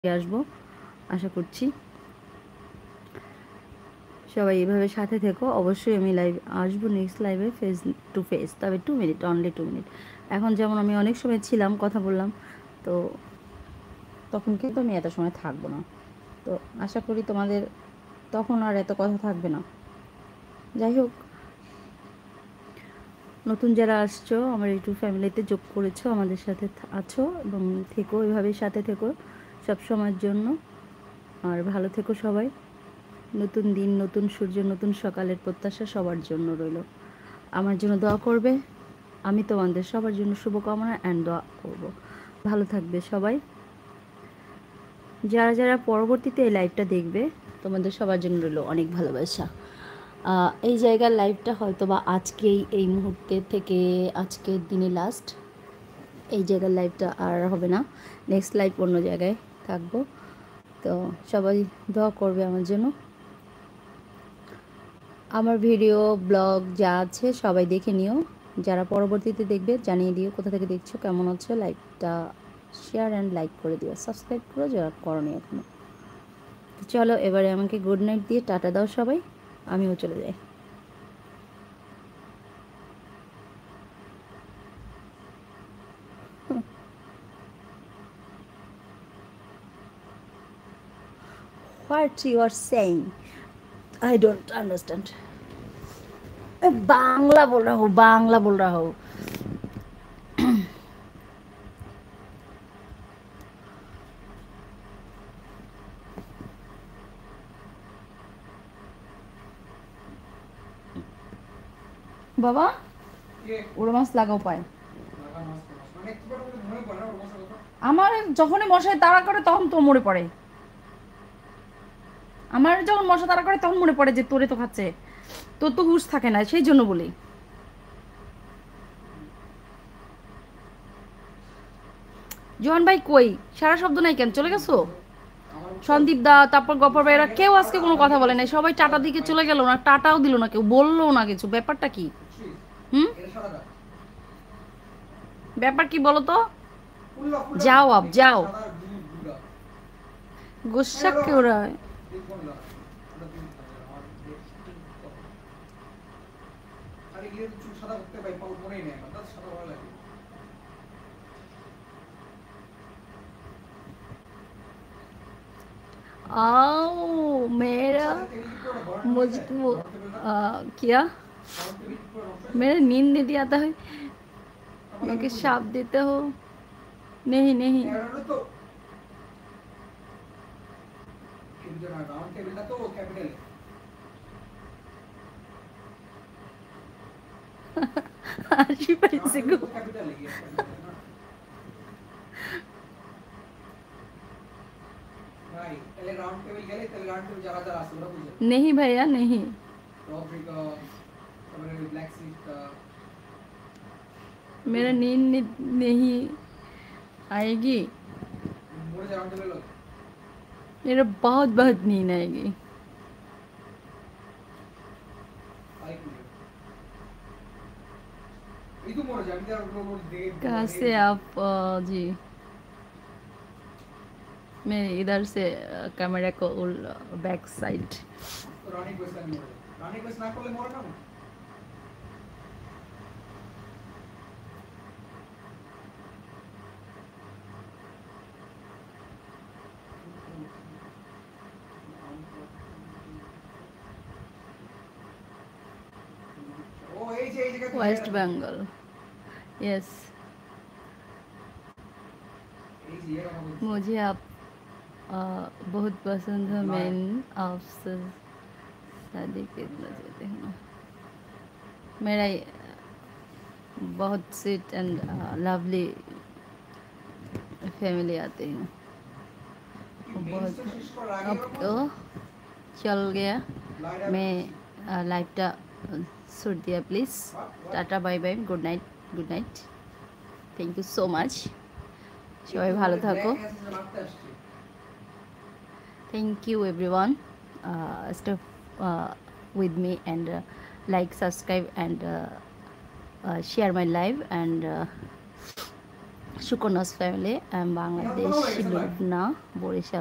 আসবো আশা করছি। সবাই এভাবে সাথে থেকো। অবশ্যই আমি লাইভ আসবো, নেক্সট লাইভে ফেস টু ফেস, তবে 2 মিনিট, অনলি 2 মিনিট। এখন যেমন আমি অনেক সময় ছিলাম, কথা বললাম, তো তখন কিন্তু আমি এত সময় থাকবো না। তো আশা করি তোমাদের তখন আর এত কথা থাকবে না। যাই হোক, নতুন যারা আসছো আমার ইউটিউব ফ্যামিলিতে যোগ করেছো, আমাদের সাথে আছো এবং থেকো, এভাবেই সাথে থেকো সব সময়ের জন্য। আর ভালো থেকো সবাই। নতুন দিন, নতুন সূর্য, নতুন সকালের প্রত্যাশা সবার জন্য রইল। আমার জন্য দোয়া করবে। আমি তোমাদের সবার জন্য শুভকামনা অ্যান্ড দোয়া করব। ভালো থাকবে সবাই। যারা যারা পরবর্তীতে এই লাইভটা দেখবে, তোমাদের সবার জন্য রইল অনেক ভালোবাসা। এই জায়গার লাইভটা হয়তো বা আজকেই, এই মুহূর্তে থেকে আজকের দিনে লাস্ট। এই জায়গার লাইভটা আর হবে না, নেক্সট লাইভ অন্য জায়গায় থাকবো। তো সবাই দোয়া করবে আমার জন্য। আমার ভিডিও ব্লগ যা আছে সবাই দেখে নিও। যারা পরবর্তীতে দেখবে জানিয়ে দিও কোথা থেকে দেখছো, কেমন আছো। লাইভটা শেয়ার অ্যান্ড লাইক করে দিও, সাবস্ক্রাইব করো যারা করোনি এখনো। তো চলো এবারে আমাকে গুড নাইট দিয়ে টাটা দাও সবাই, আমিও চলে যাই। What you are saying, I don't understand. Bangla बोल रहा हूँ, बांग्ला बोल रहा हूँ। বাবা ওরা মাছ লাগাও পায়। আমার যখনই মশাই তাড়া করে তখন তো মরে পড়ে। আমার যখন মশা তাড়া করে তখন মনে পড়ে যে তোরে তো খাচ্ছে, তোর তো হুঁশ থাকে না, সেই জন্য বলি। জোহান ভাই কই, সারা শব্দ নাই কেন, চলে গেছো? সন্দীপ দা, তারপর গফর ভাই, এরা কেউ আজকে কোনো কথা বলে নাই, সবাই টাটার দিকে চলে গেল না, টাটাও দিল না, কেউ বললো না কিছু। ব্যাপারটা কি? হুম, ব্যাপার কি বলো তো? যাও আপ যাও, গোসা কেউ রায়। आओ मेरा मुझको क्या, मेरा नींद नहीं आता है, मेरे शाप देते हो? नहीं नहीं। হাসি পাইছে গো। नहीं भैया नहीं, मेरा नींद नहीं आएगी, मेरा बहुत बहुत नींद आएगी। कहाँ से आप जी? मैं इधर से कैमरा को back side. West Bengal, yes. मुझे आप बहुत पसंद है, मैं आपसे शादी करना चाहती हूँ। मेरा बहुत स्वीट एंड लवली फैमिली आते हैं, बहुत। अब तो चल गया, मैं लाइफटा छोड़ दिया, please tata bye bye, good night, good night, thank you so much. সবাই ভালো থাকো। Thank you everyone. Stay with me and like, subscribe and share my live and Sukanya's family, Bangladesh, Lubna, Barishal.